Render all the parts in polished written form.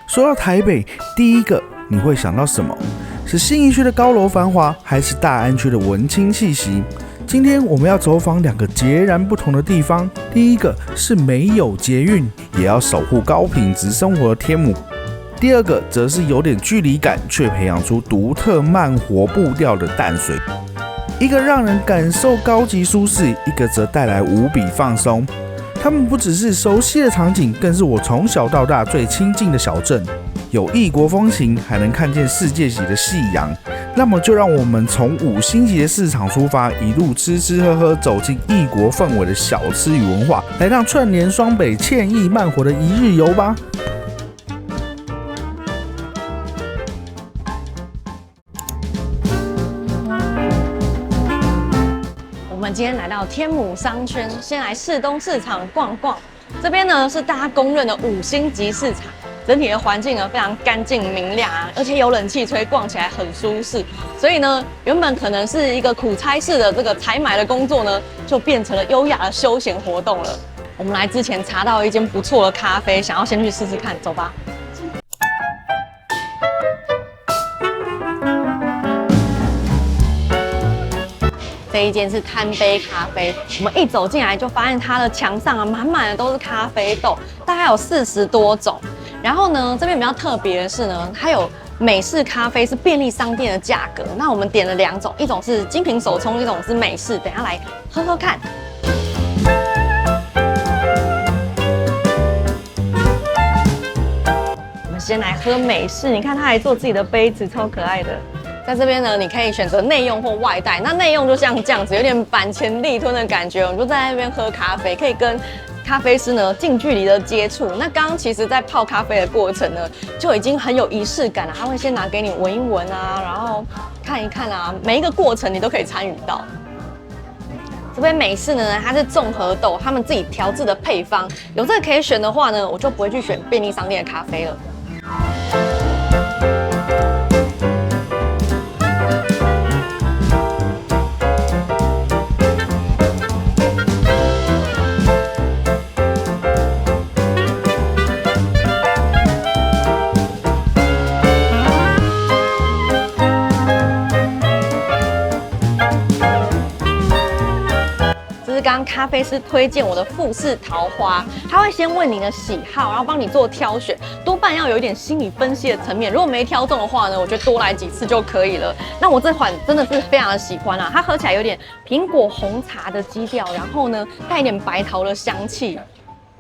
说到台北，第一个你会想到什么？是信义区的高楼繁华，还是大安区的文青气息？今天我们要走访两个截然不同的地方。第一个是没有捷运也要守护高品质生活的天母，第二个则是有点距离感却培养出独特慢活步调的淡水。一个让人感受高级舒适，一个则带来无比放松。他们不只是熟悉的场景，更是我从小到大最亲近的小镇。有异国风情，还能看见世界级的夕阳。那么就让我们从5星级的市场出发，一路吃吃喝喝，走进异国氛围的小吃与文化，来趟串联双北惬意慢活的一日游吧。我们今天来到天母商圈，先来士东市场逛逛。这边呢是大家公认的5星级市场。整体的环境呢非常干净明亮啊，而且有冷气吹，逛起来很舒适。所以呢，原本可能是一个苦差事的这个采买的工作呢，就变成了优雅的休闲活动了。我们来之前查到一间不错的咖啡，想要先去试试看，走吧。这一间是贪杯咖啡，我们一走进来就发现它的墙上啊满满的都是咖啡豆，大概有40多种。然后呢，这边比较特别的是呢，它有美式咖啡是便利商店的价格。那我们点了2种，一种是精品手冲，一种是美式。等一下来喝喝看。我们先来喝美式，你看它还做自己的杯子，超可爱的。在这边呢，你可以选择内用或外带。那内用就像这样子，有点板前立吞的感觉，我们就在那边喝咖啡，可以跟咖啡师呢近距离的接触。那刚刚其实在泡咖啡的过程呢，就已经很有仪式感了。他会先拿给你闻一闻啊，然后看一看啊，每一个过程你都可以参与到。这杯美式呢，它是综合豆，他们自己调制的配方。有这个可以选的话呢，我就不会去选便利商店的咖啡了。刚刚咖啡师推荐我的富士桃花，他会先问你的喜好，然后帮你做挑选，多半要有一点心理分析的层面。如果没挑中的话呢，我觉得多来几次就可以了。那我这款真的是非常的喜欢啊，它喝起来有点苹果红茶的基调，然后呢带一点白桃的香气。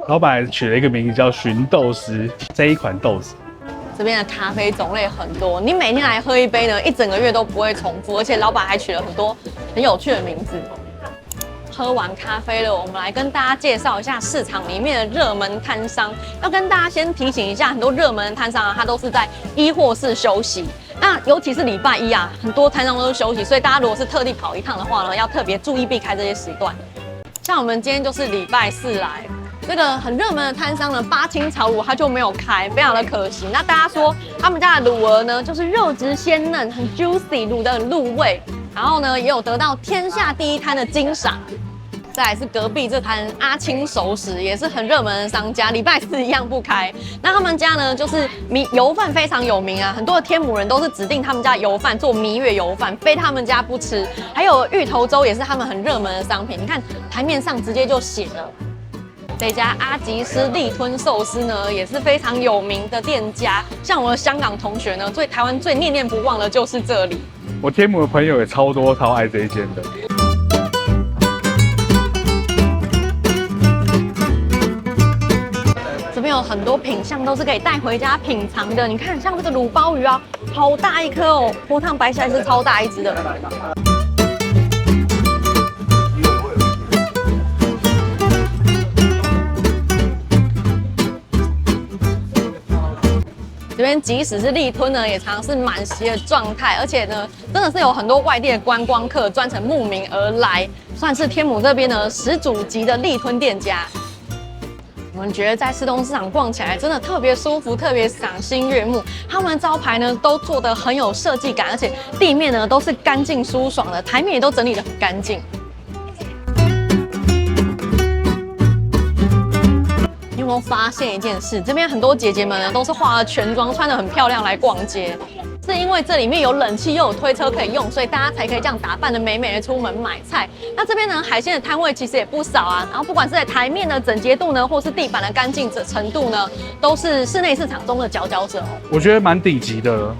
老板取了一个名字叫寻豆师，这一款豆子。这边的咖啡种类很多，你每天来喝一杯呢，一整个月都不会重复，而且老板还取了很多很有趣的名字。喝完咖啡了，我们来跟大家介绍一下市场里面的热门摊商。要跟大家先提醒一下，很多热门的摊商啊，它都是在1或4休息。那尤其是礼拜1啊，很多摊商都是休息，所以大家如果是特地跑一趟的话呢，要特别注意避开这些时段。像我们今天就是礼拜4来，这个很热门的摊商呢，八青草卤它就没有开，非常的可惜。那大家说他们家的卤鹅呢，就是肉质鲜嫩，很 juicy， 卤得很入味。然后呢，也有得到天下第一摊的金赏。再来是隔壁这摊阿青熟食，也是很热门的商家，礼拜4一样不开。那他们家呢，就是油饭非常有名啊，很多的天母人都是指定他们家油饭做蜜月油饭，非他们家不吃。还有芋头粥也是他们很热门的商品，你看台面上直接就写了。这家阿吉斯立吞寿司呢，也是非常有名的店家。像我的香港同学呢，台湾最念念不忘的就是这里。我天母的朋友也超多，超爱这一间的。这边有很多品项都是可以带回家品尝的。你看，像这个卤鲍鱼啊，好大一颗哦，波烫白起来是超大一只的。这边即使是立吞呢，也常常是满席的状态，而且呢，真的是有很多外地的观光客专程慕名而来，算是天母这边呢始祖级的立吞店家。我们觉得在士东市场逛起来真的特别舒服，特别赏心悦目。他们的招牌呢都做得很有设计感，而且地面呢都是干净舒爽的，台面也都整理得很干净。你有没没有发现一件事？这边很多姐姐们呢都是化了全妆，穿得很漂亮来逛街，是因为这里面有冷气又有推车可以用，所以大家才可以这样打扮的美美的出门买菜。那这边呢，海鲜的摊位其实也不少啊，然后不管是在台面的整洁度呢，或是地板的干净程度呢，都是室内市场中的佼佼者哦。我觉得蛮顶级的了。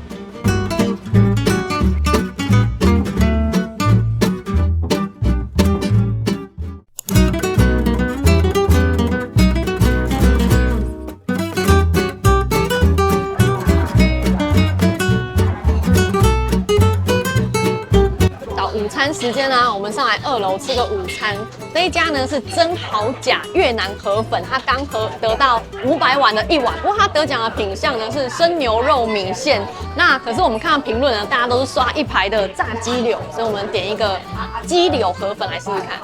时间呢，我们上来2楼吃个午餐。这一家呢是真好甲越南河粉，它刚得到500碗的1碗。不过它得奖的品项呢是生牛肉米线。那可是我们看到评论呢，大家都是刷一排的炸鸡柳，所以我们点一个鸡柳河粉来试试看。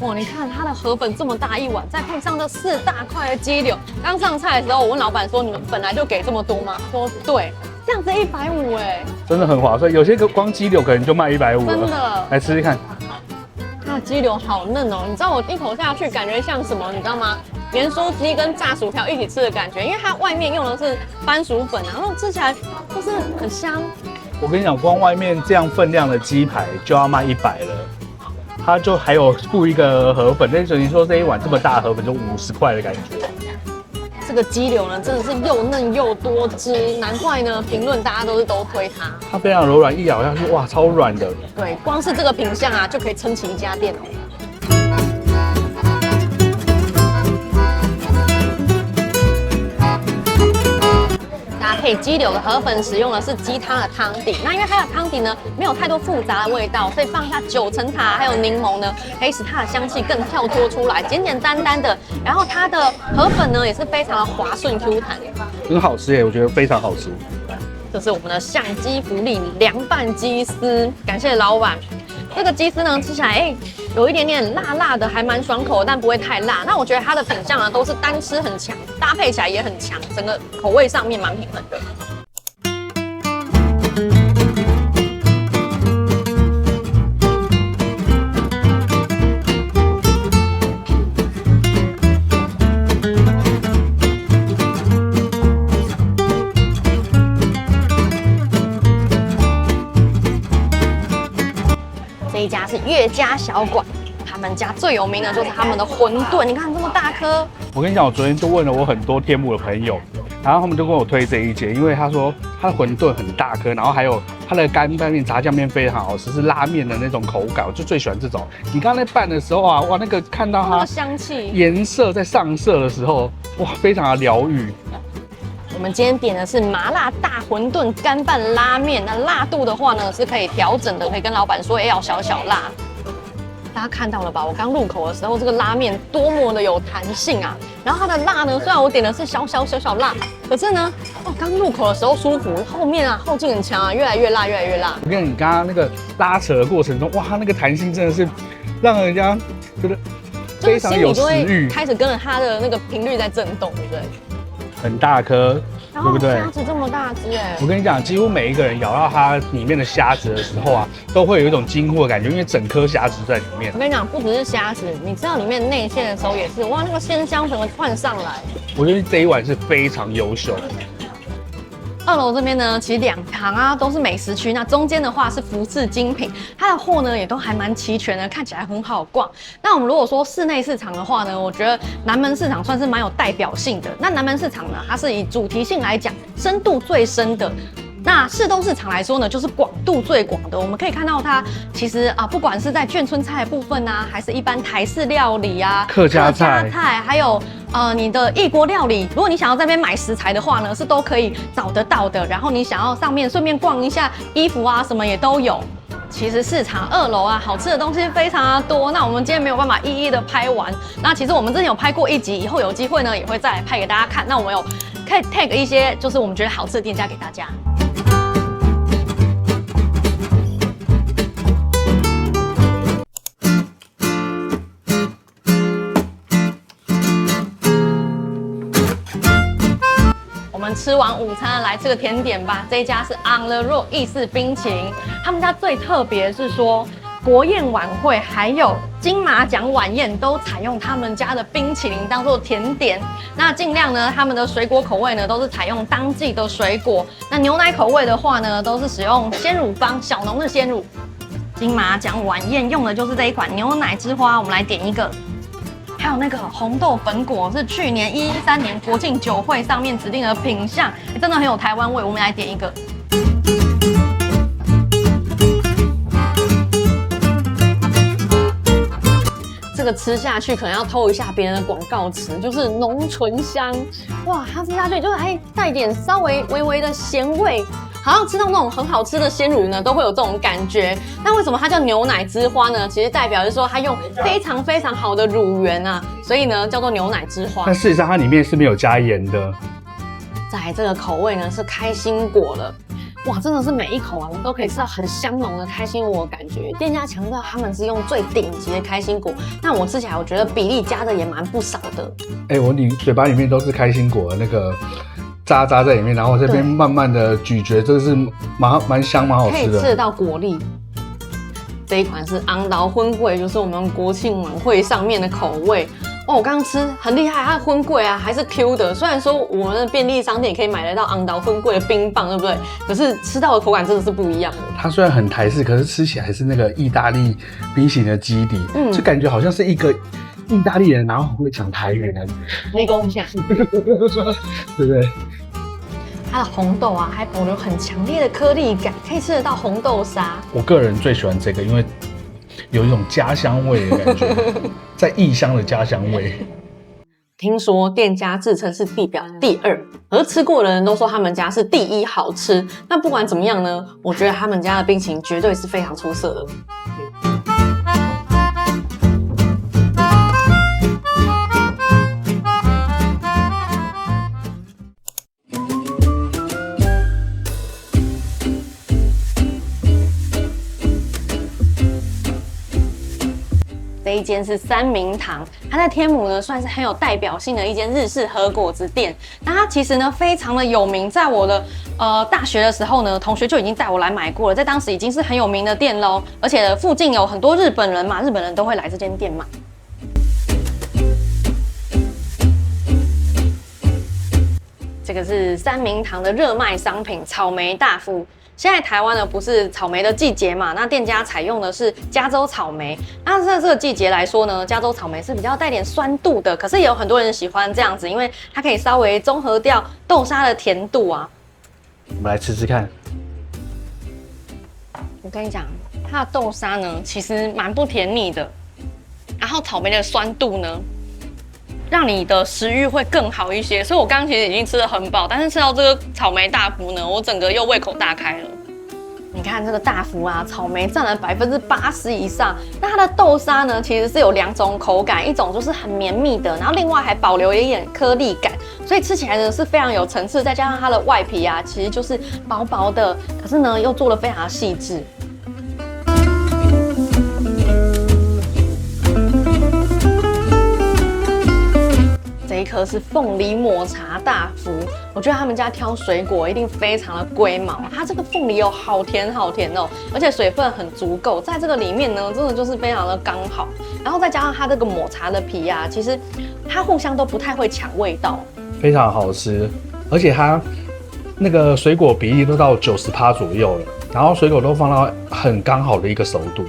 哇，你看它的河粉这么大一碗，再配上这4大块的鸡柳。刚上菜的时候，我问老板说：“你们本来就给这么多吗？”说：“对，这样子150哎，真的很划算。有些光鸡柳可能就卖150了。真的，来吃吃看。它的鸡柳好嫩哦，你知道我一口下去感觉像什么？你知道吗？盐酥鸡跟炸薯条一起吃的感觉，因为它外面用的是番薯粉啊，然后吃起来就是很香。我跟你讲，光外面这样分量的鸡排就要卖100了。它就还有附一个河粉，那等于说这一碗这么大的河粉就50块的感觉。这个鸡柳呢，真的是又嫩又多汁，难怪呢评论大家都推它。它非常柔软，一咬下去，哇，超软的。对，光是这个品项啊，就可以撑起一家店哦。搭配鸡柳的河粉，使用的是鸡汤的汤底。那因为它的汤底呢，没有太多复杂的味道，所以放下9层塔还有柠檬呢，可以使它的香气更跳脱出来，简简单单的。然后它的河粉呢，也是非常的滑顺 Q 弹，很好吃耶，我觉得非常好吃。这是我们的相机福利凉拌鸡丝，感谢老板。这个鸡丝呢，吃起来有一点点辣辣的，还蛮爽口的，但不会太辣。那我觉得它的品相呢，都是单吃很强，搭配起来也很强，整个口味上面蛮平衡的。这一家是岳家小馆，他们家最有名的就是他们的馄饨，你看这么大颗。我跟你讲，我昨天就问了我很多天母的朋友，然后他们就跟我推这一间，因为他说他的馄饨很大颗，然后还有它的干拌面、炸酱面非常好吃，是拉面的那种口感，我就最喜欢这种。你刚才在拌的时候啊，哇，那个看到它香气、颜色在上色的时候，哇，非常的疗愈。我们今天点的是麻辣大馄饨干拌拉面，那辣度的话呢是可以调整的，可以跟老板说要小小辣。大家看到了吧？我刚入口的时候，这个拉面多么的有弹性啊！然后它的辣呢，虽然我点的是小辣，可是呢，刚入口的时候舒服，后面啊后劲很强啊，越来越辣，越来越辣。我跟你刚刚那个拉扯的过程中，哇，它那个弹性真的是让人家觉得非常有食欲，开始跟着它的那个频率在震动，对不对？很大颗，对不对？虾子这么大只哎！我跟你讲，几乎每一个人咬到它里面的虾子的时候啊，都会有一种惊呼的感觉，因为整颗虾子在里面。我跟你讲，不只是虾子，你知道里面内馅的时候也是，哇，那个鲜香整个窜上来。我觉得这一碗是非常优秀。2楼这边呢，其实2旁啊都是美食区，那中间的话是服饰精品，它的货呢也都还蛮齐全的，看起来很好逛。那我们如果说室内市场的话呢，我觉得南门市场算是蛮有代表性的。那南门市场呢，它是以主题性来讲，深度最深的。那士东市场来说呢，就是广度最广的。我们可以看到它其实啊，不管是在眷村菜的部分啊，还是一般台式料理啊、客家菜，还有你的异国料理，如果你想要在那边买食材的话呢，是都可以找得到的。然后你想要上面顺便逛一下衣服啊，什么也都有。其实市场2楼啊，好吃的东西非常的多。那我们今天没有办法一一的拍完。那其实我们之前有拍过1集，以后有机会呢也会再来拍给大家看。那我们有可以 tag 一些就是我们觉得好吃的店家给大家。吃完午餐来吃个甜点吧。这一家是 On the Road 意式冰淇淋，他们家最特别是说，国宴晚会还有金马奖晚宴都采用他们家的冰淇淋当做甜点。那尽量呢，他们的水果口味呢都是采用当季的水果。那牛奶口味的话呢，都是使用鲜乳坊小农的鲜乳。金马奖晚宴用的就是这一款牛奶之花，我们来点一个。还有那个红豆粉果是去年113年国庆酒会上面指定的品项，真的很有台湾味，我们来点一个。这个吃下去可能要偷一下别人的广告词，就是浓醇香，哇，它吃下去就是还带点稍微微微的咸味。好像吃到那种很好吃的鲜乳呢，都会有这种感觉。那为什么它叫牛奶之花呢？其实代表是说它用非常非常好的乳源啊，所以呢叫做牛奶之花。但事实上它里面是没有加盐的。再来这个口味呢是开心果了，哇，真的是每一口啊都可以吃到很香浓的开心果的感觉。店家强调他们是用最顶级的开心果，那我吃起来我觉得比例加的也蛮不少的。你嘴巴里面都是开心果的那个渣渣在里面，然后这边慢慢的咀嚼，这是蛮香蛮好吃的，可以吃得到果粒。这一款是昂岛荤桂，就是我们国庆晚会上面的口味。哦，我刚刚吃很厉害，它的荤桂啊还是 Q 的。虽然说我们的便利商店也可以买得到昂岛荤桂的冰棒，对不对？可是吃到的口感真的是不一样的。它虽然很台式，可是吃起来是那个意大利冰淇淋的基底，就感觉好像是一个意大利人，然后很会讲台语的。内功一下，对不对？它的红豆啊，还保留很强烈的颗粒感，可以吃得到红豆沙。我个人最喜欢这个，因为有一种家乡味的感觉，在异乡的家乡味。听说店家自称是地表第2，而吃过的人都说他们家是第1好吃。那不管怎么样呢，我觉得他们家的冰淇淋绝对是非常出色的。这一间是三明堂，它在天母呢算是很有代表性的一间日式和果子店。那它其实呢非常的有名，在我的大学的时候呢，同学就已经带我来买过了，在当时已经是很有名的店喽。而且附近有很多日本人嘛，日本人都会来这间店买。这个是三明堂的热卖商品草莓大福。现在台湾呢不是草莓的季节嘛，那店家采用的是加州草莓。那在这个季节来说呢，加州草莓是比较带点酸度的，可是也有很多人喜欢这样子，因为它可以稍微中和掉豆沙的甜度啊。我们来吃吃看。我跟你讲，它的豆沙呢其实蛮不甜腻的，然后草莓的酸度呢，让你的食欲会更好一些，所以我刚刚其实已经吃得很饱，但是吃到这个草莓大福呢，我整个又胃口大开了。你看这个大福啊，草莓占了80%以上。那它的豆沙呢，其实是有2种口感，一种就是很绵密的，然后另外还保留一点颗粒感，所以吃起来呢是非常有层次。再加上它的外皮啊，其实就是薄薄的，可是呢又做得非常的细致。这一颗是凤梨抹茶大福，我觉得他们家挑水果一定非常的龟毛。它这个凤梨有好甜好甜哦，而且水分很足够，在这个里面呢，真的就是非常的刚好。然后再加上它这个抹茶的皮啊，其实它互相都不太会抢味道，非常好吃，而且它那个水果比例都到90%左右了，然后水果都放到很刚好的一个熟度。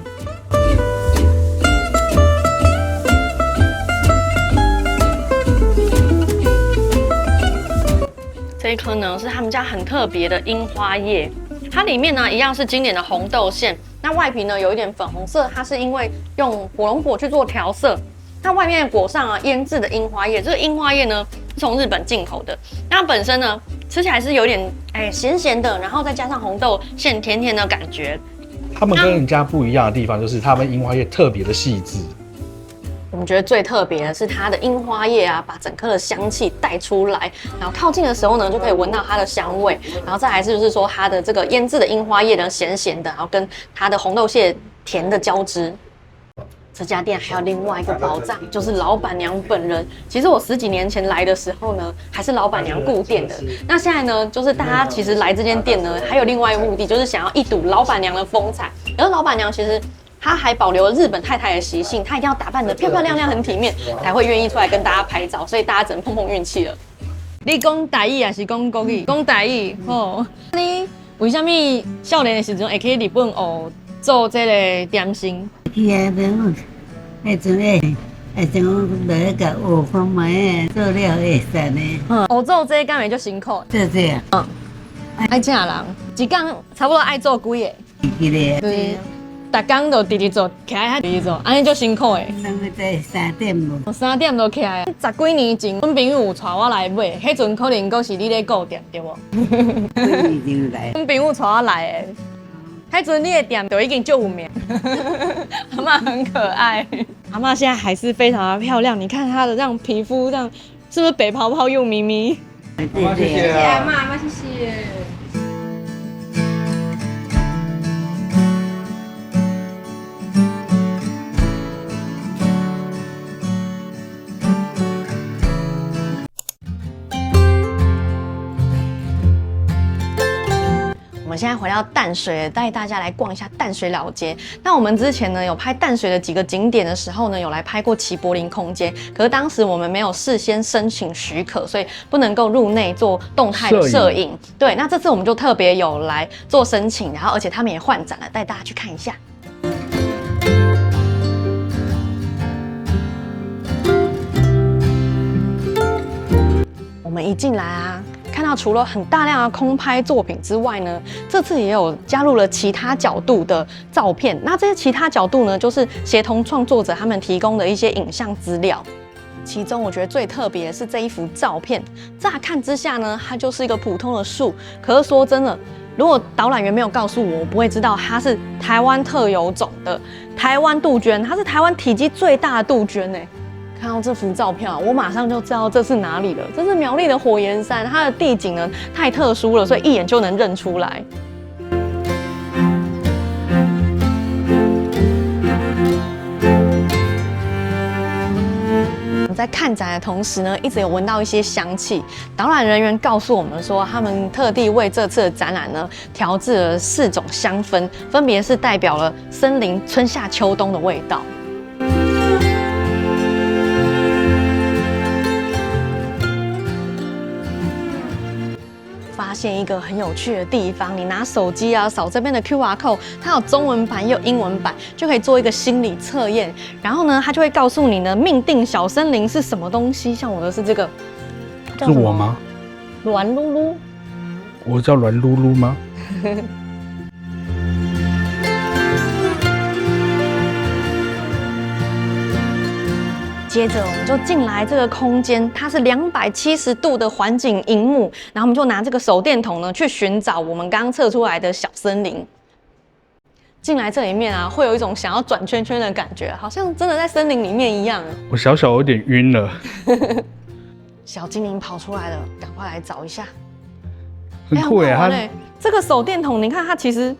这一颗呢是他们家很特别的樱花叶，它里面呢一样是经典的红豆馅，那外皮呢有一点粉红色，它是因为用火龙果去做调色。那外面裹上啊腌制的樱花叶，这个樱花叶呢是从日本进口的，那本身呢吃起来是有点咸咸的，然后再加上红豆馅甜甜的感觉。他们跟人家不一样的地方就是他们樱花叶特别的细致。我们觉得最特别的是它的樱花叶啊，把整颗的香气带出来，然后靠近的时候呢，就可以闻到它的香味，然后再来就是说它的这个腌制的樱花叶呢，咸咸的，然后跟它的红豆馅甜的交织。这家店还有另外一个宝藏，就是老板娘本人。其实我10几年前来的时候呢，还是老板娘顾店的。那现在呢，就是大家其实来这间店呢，还有另外一个目的，就是想要一睹老板娘的风采。而老板娘其实她还保留了日本太太的习性，她一定要打扮得漂漂亮亮、很体面，才会愿意出来跟大家拍照。所以大家只能碰碰运气了。你讲台语还是讲国语？讲台语哦。你为什么少年的时阵会去日本学做这个点心？去啊，迄阵会像来甲学看卖做了会使呢。学做这敢会足辛苦？做这啊，爱正人，一天差不多爱做几个？记得。对，逐工就直直做，起来还直直做，安尼足辛苦的。咱要在3点无3点就起来，10几年前，阮朋友有带我来买，迄阵可能阁是你咧顾店对无？几年就来。阮朋友带我来的。迄阵你的店就已经就有名，阿嬷很可爱，阿嬷现在还是非常的漂亮。你看她的这样皮肤，这样是不是北泡泡又咪咪？谢谢阿嬷，谢谢。我们现在回到淡水，带大家来逛一下淡水老街。那我们之前呢有拍淡水的几个景点的时候呢，有来拍过齐柏林空间，可是当时我们没有事先申请许可，所以不能够入内做动态的摄影。对，那这次我们就特别有来做申请，然后而且他们也换展了，带大家去看一下。我们一进来啊，看到除了很大量的空拍作品之外呢，这次也有加入了其他角度的照片。那这些其他角度呢，就是协同创作者他们提供的一些影像资料。其中我觉得最特别的是这一幅照片，乍看之下呢，它就是一个普通的树，可是说真的，如果导览员没有告诉我，我不会知道它是台湾特有种的台湾杜鹃，它是台湾体积最大的杜鹃欸。看到这幅照片啊，我马上就知道这是哪里了。这是苗栗的火焰山，它的地景呢太特殊了，所以一眼就能认出来。我在看展的同时呢，一直有闻到一些香气。导览人员告诉我们说，他们特地为这次的展览呢调制了4种香氛，分别是代表了森林、春夏秋冬的味道。发现一个很有趣的地方，你拿手机啊扫这边的 QR code， 它有中文版也有英文版，就可以做一个心理测验。然后呢，它就会告诉你呢，命定小森林是什么东西。像我的是这个，是我吗？软噜噜。我叫软噜噜吗？接着我们就进来这个空间，它是270度的环景萤幕，然后我们就拿这个手电筒呢去寻找我们刚刚测出来的小森林。进来这里面啊，会有一种想要转圈圈的感觉，好像真的在森林里面一样。我小小有点晕了。小精灵跑出来了，赶快来找一下。很酷耶，它这个手电筒，你看它其实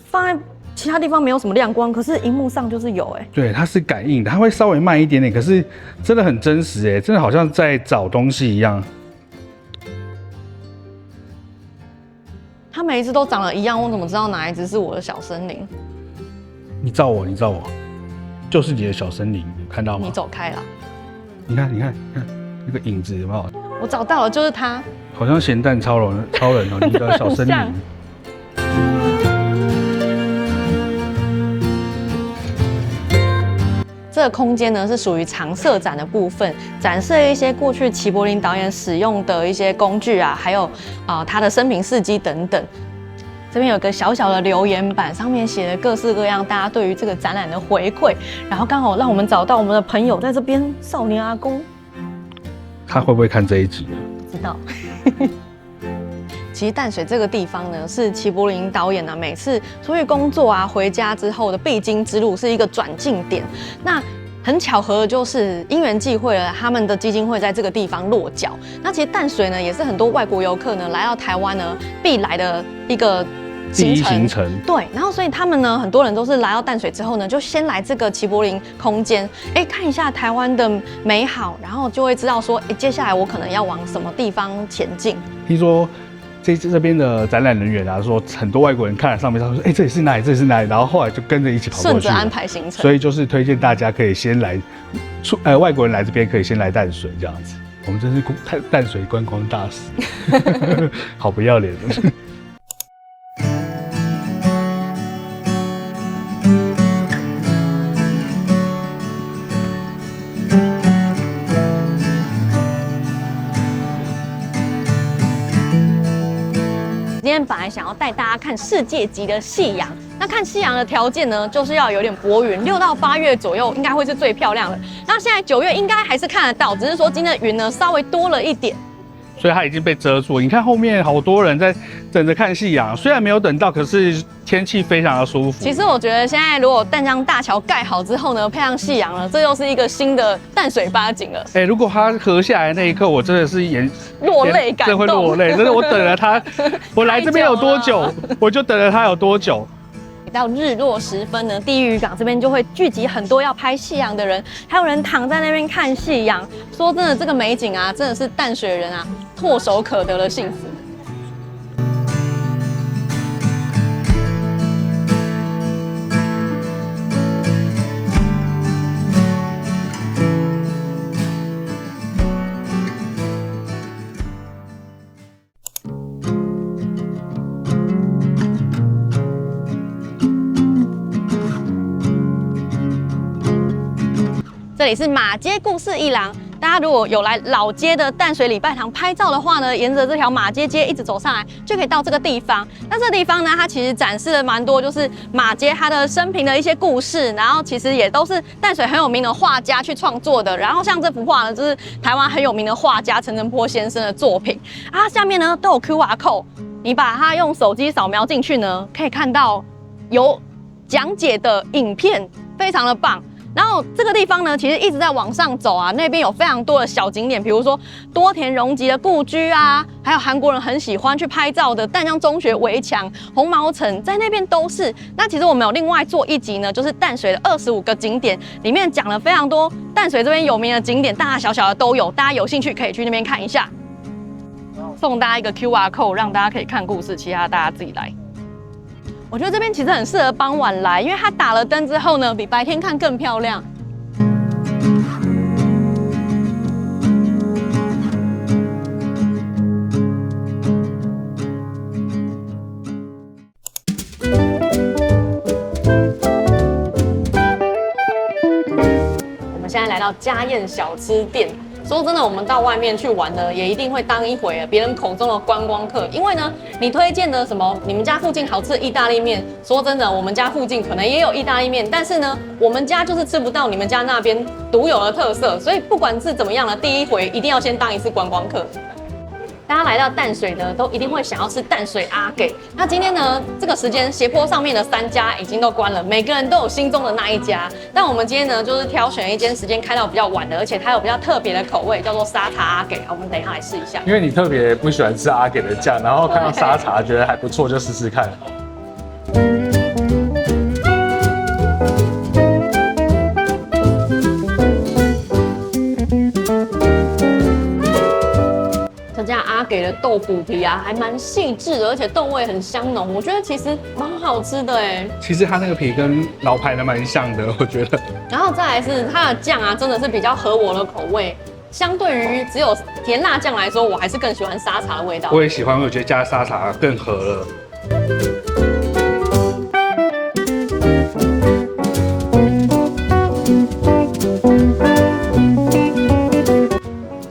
放在其他地方没有什么亮光，可是荧幕上就是有哎。对，它是感应的，它会稍微慢一点点，可是真的很真实哎，真的好像在找东西一样。它每一只都长得一样，我怎么知道哪一只是我的小森林？你照我，你照我，就是你的小森林，看到吗？你走开了。你看，你看，看那个影子有没有？我找到了，就是它。好像咸蛋超人哦，你的小森林。这个空间呢是属于常设展的部分，展示了一些过去齐柏林导演使用的一些工具啊，还有他的生平事迹等等。这边有个小小的留言板，上面写了各式各样大家对于这个展览的回馈，然后刚好让我们找到我们的朋友在这边，少年阿公。他会不会看这一集呢？不知道。其实淡水这个地方呢，是齐柏林导演呢每次出去工作啊，回家之后的必经之路，是一个转进点。那很巧合的就是因缘际会了，他们的基金会在这个地方落脚。那其实淡水呢，也是很多外国游客呢来到台湾呢必来的一个第一行程。对，然后所以他们呢，很多人都是来到淡水之后呢，就先来这个齐柏林空间，看一下台湾的美好，然后就会知道说，接下来我可能要往什么地方前进。听说这边的展览人员啊，说很多外国人看了上面，他说，这里是哪里，这里是哪里，然后后来就跟着一起跑过去，顺着安排行程。所以就是推荐大家可以先来，外国人来这边可以先来淡水这样子。我们真是淡水观光大使，好不要脸的。今天本来想要带大家看世界级的夕阳，那看夕阳的条件呢，就是要有点薄云，6到8月左右应该会是最漂亮的。那现在9月应该还是看得到，只是说今天的云呢稍微多了一点。所以它已经被遮住。你看后面好多人在等着看夕阳，虽然没有等到，可是天气非常的舒服。其实我觉得现在如果淡江大桥盖好之后呢，配上夕阳了，这又是一个新的淡水八景了。如果它合下来那一刻，我真的是落泪感动，真会落泪。真的，我等了它，我来这边有多久，我就等了它有多久。到日落时分呢，第一渔港这边就会聚集很多要拍夕阳的人，还有人躺在那边看夕阳。说真的，这个美景啊，真的是淡水人啊唾手可得的幸福。这里是马街故事一廊，大家如果有来老街的淡水礼拜堂拍照的话呢，沿着这条马街街一直走上来，就可以到这个地方。那这个地方呢，它其实展示了蛮多，就是马街它的生平的一些故事，然后其实也都是淡水很有名的画家去创作的。然后像这幅画呢，就是台湾很有名的画家陈澄波先生的作品啊，下面呢都有 QR code， 你把它用手机扫描进去呢，可以看到有讲解的影片，非常的棒。然后这个地方呢，其实一直在往上走啊，那边有非常多的小景点，比如说多田荣吉的故居啊，还有韩国人很喜欢去拍照的淡江中学围墙、红毛城，在那边都是。那其实我们有另外做一集呢，就是淡水的25个景点，里面讲了非常多淡水这边有名的景点，大大小小的都有，大家有兴趣可以去那边看一下。送大家一个 QR code， 让大家可以看故事，其他大家自己来。我觉得这边其实很适合傍晚来，因为它打了灯之后呢，比白天看更漂亮。我们现在来到家宴小吃店。说真的，我们到外面去玩呢，也一定会当一回别人口中的观光客。因为呢，你推荐的什么你们家附近好吃的意大利面，说真的，我们家附近可能也有意大利面，但是呢，我们家就是吃不到你们家那边独有的特色。所以不管是怎么样的，第一回一定要先当一次观光客。大家来到淡水呢，都一定会想要吃淡水阿给。那今天呢，这个时间斜坡上面的3家已经都关了，每个人都有心中的那一家。但我们今天呢，就是挑选一间时间开到比较晚的，而且它有比较特别的口味，叫做沙茶阿给。我们等一下来试一下。因为你特别不喜欢吃阿给的酱，然后看到沙茶觉得还不错，就试试看。这家阿给的豆腐皮啊，还蛮细致的，而且豆味很香浓，我觉得其实蛮好吃的哎。其实它那个皮跟老牌的蛮像的，我觉得。然后再来是它的酱啊，真的是比较合我的口味。相对于只有甜辣酱来说，我还是更喜欢沙茶的味道。我也喜欢，我觉得加沙茶更合了。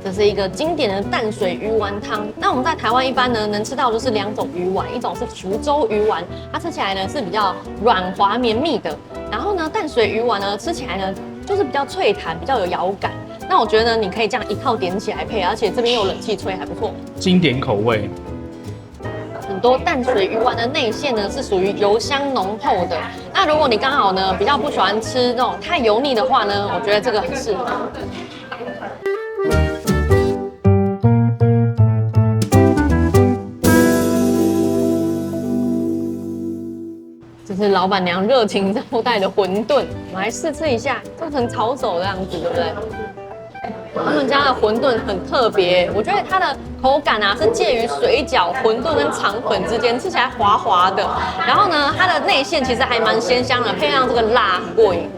这是一个经典的淡水鱼丸汤。那我们在台湾一般呢，能吃到就是2种鱼丸，一种是福州鱼丸，它吃起来呢是比较软滑绵密的。然后呢，淡水鱼丸呢吃起来呢就是比较脆弹，比较有咬感。那我觉得呢，你可以这样一套点起来配，而且这边有冷气吹，还不错。经典口味。很多淡水鱼丸的内馅呢是属于油香浓厚的。那如果你刚好呢比较不喜欢吃那种太油腻的话呢，我觉得这个很适合。是老板娘热情招待的馄饨，我们来试吃一下，就很炒手这样子，对不对？他们家的馄饨很特别，我觉得它的口感啊是介于水饺、馄饨跟肠粉之间，吃起来滑滑的。然后呢，它的内馅其实还蛮鲜香的，配上这个辣很过瘾。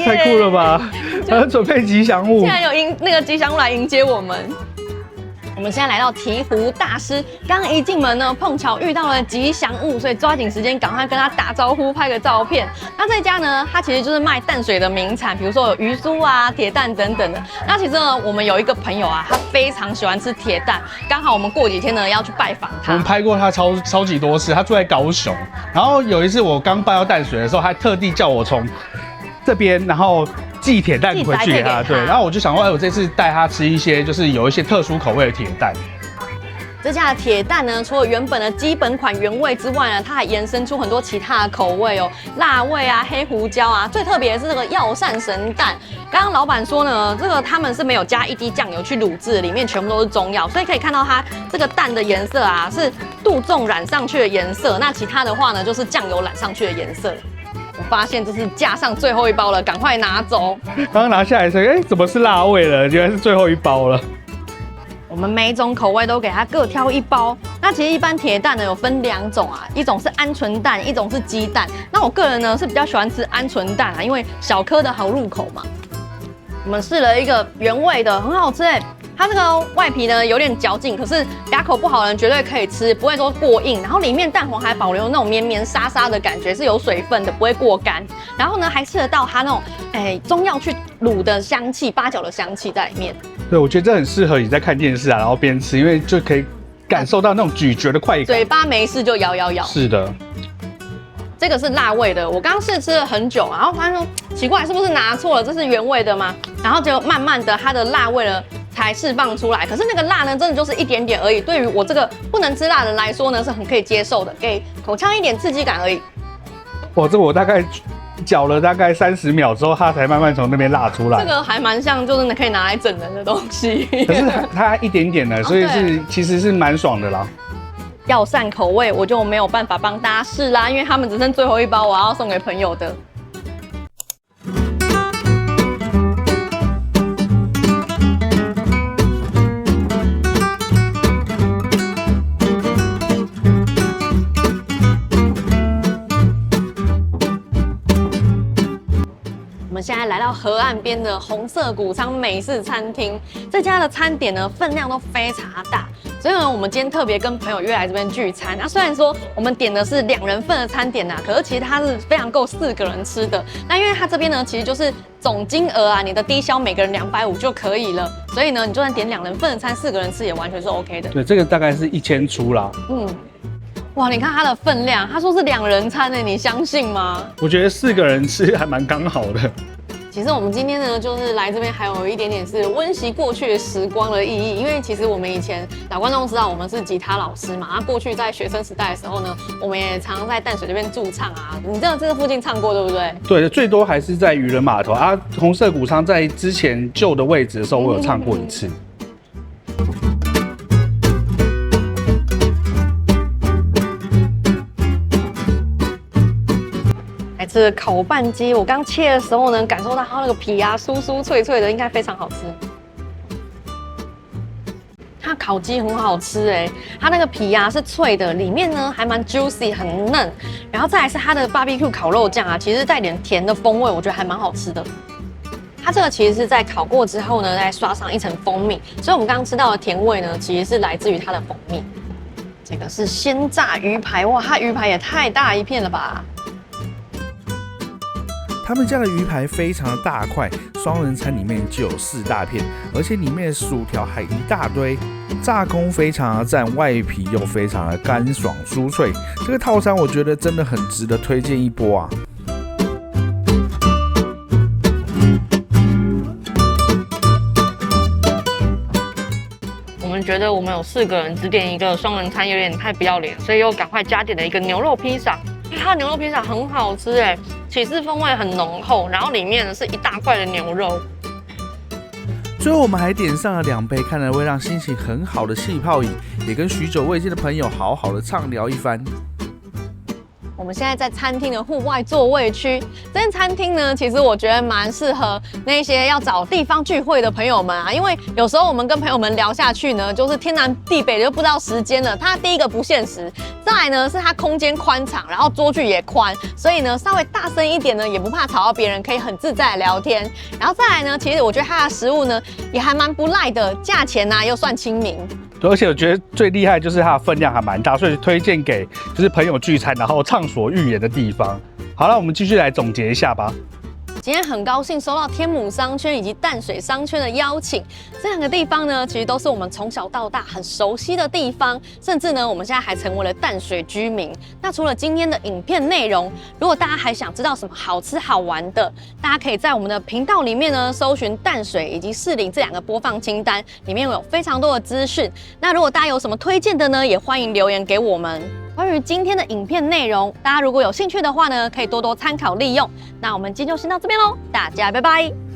太酷了吧！还要准备吉祥物，现在有那个吉祥物来迎接我们。我们现在来到醍醐大师，刚一进门呢，碰巧遇到了吉祥物，所以抓紧时间赶快跟他打招呼，拍个照片。那这家呢，它其实就是卖淡水的名产，比如说有鱼酥啊、铁蛋等等的。那其实呢，我们有一个朋友啊，他非常喜欢吃铁蛋，刚好我们过几天呢要去拜访他。我们拍过他超级多次，他住在高雄。然后有一次我刚搬到淡水的时候，他特地叫我从这边，然后寄铁蛋回去给他，对，然后我就想说，我这次带他吃一些，就是有一些特殊口味的铁蛋。这家的铁蛋呢，除了原本的基本款原味之外呢，它还延伸出很多其他的口味哦，辣味啊、黑胡椒啊，最特别的是这个药膳神蛋。刚刚老板说呢，这个他们是没有加一滴酱油去卤制，里面全部都是中药，所以可以看到它这个蛋的颜色啊是杜仲染上去的颜色，那其他的话呢就是酱油染上去的颜色。我发现这是架上最后一包了，赶快拿走。刚刚拿下来的时候，怎么是辣味了？原来是最后一包了。我们每一种口味都给它各挑一包。那其实一般铁蛋呢有分2种啊，一种是鹌鹑蛋，一种是鸡蛋。那我个人呢是比较喜欢吃鹌鹑蛋啊，因为小颗的好入口嘛。我们试了一个原味的，很好吃哎。它这个外皮呢有点嚼劲，可是牙口不好的人绝对可以吃，不会说过硬。然后里面蛋黄还保留那种绵绵沙沙的感觉，是有水分的，不会过干。然后呢还吃得到它那种中药去卤的香气，八角的香气在里面。对，我觉得这很适合你在看电视啊，然后边吃，因为就可以感受到那种咀嚼的快感。嘴巴没事就咬咬咬。是的。这个是辣味的，我刚试吃了很久，然后发现说奇怪，是不是拿错了？这是原味的吗？然后结果慢慢的它的辣味了才释放出来。可是那个辣呢，真的就是一点点而已。对于我这个不能吃辣的人来说呢，是很可以接受的，给口腔一点刺激感而已。这我大概搅了大概30秒之后，它才慢慢从那边辣出来。这个还蛮像，就是可以拿来整人的东西。可是它一点点的，所以其实是蛮爽的啦。药膳口味我就没有办法帮大家试啦，因为他们只剩最后一包，我要送给朋友的。我们现在来到河岸边的红色谷仓美式餐厅，这家的餐点呢分量都非常大，所以呢我们今天特别跟朋友约来这边聚餐。那虽然说我们点的是2人份的餐点可是其实它是非常够4个人吃的。那因为它这边呢其实就是总金额啊，你的低消每个人250就可以了，所以呢你就算点2人份的餐，4个人吃也完全是 OK 的。对，这个大概是1000出啦。哇，你看它的分量，他说是2人餐你相信吗？我觉得4个人吃还蛮刚好的。其实我们今天呢，就是来这边还有一点点是温习过去的时光的意义，因为其实我们以前老观众知道我们是吉他老师嘛，那过去在学生时代的时候呢，我们也常在淡水这边驻唱啊。你这个附近唱过对不对？对，最多还是在渔人码头啊。红色谷仓在之前旧的位置的时候，我有唱过一次。这烤拌鸡，我刚切的时候呢，感受到它那个皮啊，酥酥脆脆的，应该非常好吃。它烤鸡很好吃它那个皮啊是脆的，里面呢还蛮 juicy 很嫩，然后再来是它的 barbecue 烤肉酱啊，其实带点甜的风味，我觉得还蛮好吃的。它这个其实是在烤过之后呢，再刷上一层蜂蜜，所以我们刚刚吃到的甜味呢，其实是来自于它的蜂蜜。这个是鲜炸鱼排，哇，它鱼排也太大一片了吧！他们家的鱼排非常的大块，双人餐里面就有4大片，而且里面的薯条还一大堆，炸工非常的赞，外皮又非常的干爽酥脆。这个套餐我觉得真的很值得推荐一波啊！我们觉得我们有4个人只点一个双人餐有点太不要脸，所以又赶快加点了一个牛肉披萨。它的牛肉披萨很好吃起司风味很浓厚，然后里面呢是一大块的牛肉。最后我们还点上了2杯看了会让心情很好的气泡饮，也跟许久未见的朋友好好的畅聊一番。我们现在在餐厅的户外座位区，这间餐厅呢，其实我觉得蛮适合那些要找地方聚会的朋友们啊，因为有时候我们跟朋友们聊下去呢，就是天南地北就不知道时间了。它第一个不限时，再来呢是它空间宽敞，然后桌距也宽，所以呢稍微大声一点呢也不怕吵到别人，可以很自在的聊天。然后再来呢，其实我觉得它的食物呢也还蛮不赖的，价钱呢又算亲民。对，而且我觉得最厉害就是它的分量还蛮大，所以推荐给就是朋友聚餐然后畅所欲言的地方。好了，我们继续来总结一下吧。今天很高兴收到天母商圈以及淡水商圈的邀请，这2个地方呢，其实都是我们从小到大很熟悉的地方，甚至呢，我们现在还成为了淡水居民。那除了今天的影片内容，如果大家还想知道什么好吃好玩的，大家可以在我们的频道里面呢，搜寻淡水以及士林这2个播放清单，里面有非常多的资讯。那如果大家有什么推荐的呢，也欢迎留言给我们。关于今天的影片内容，大家如果有兴趣的话呢，可以多多参考利用。那我们今天就先到这边喽，大家拜拜。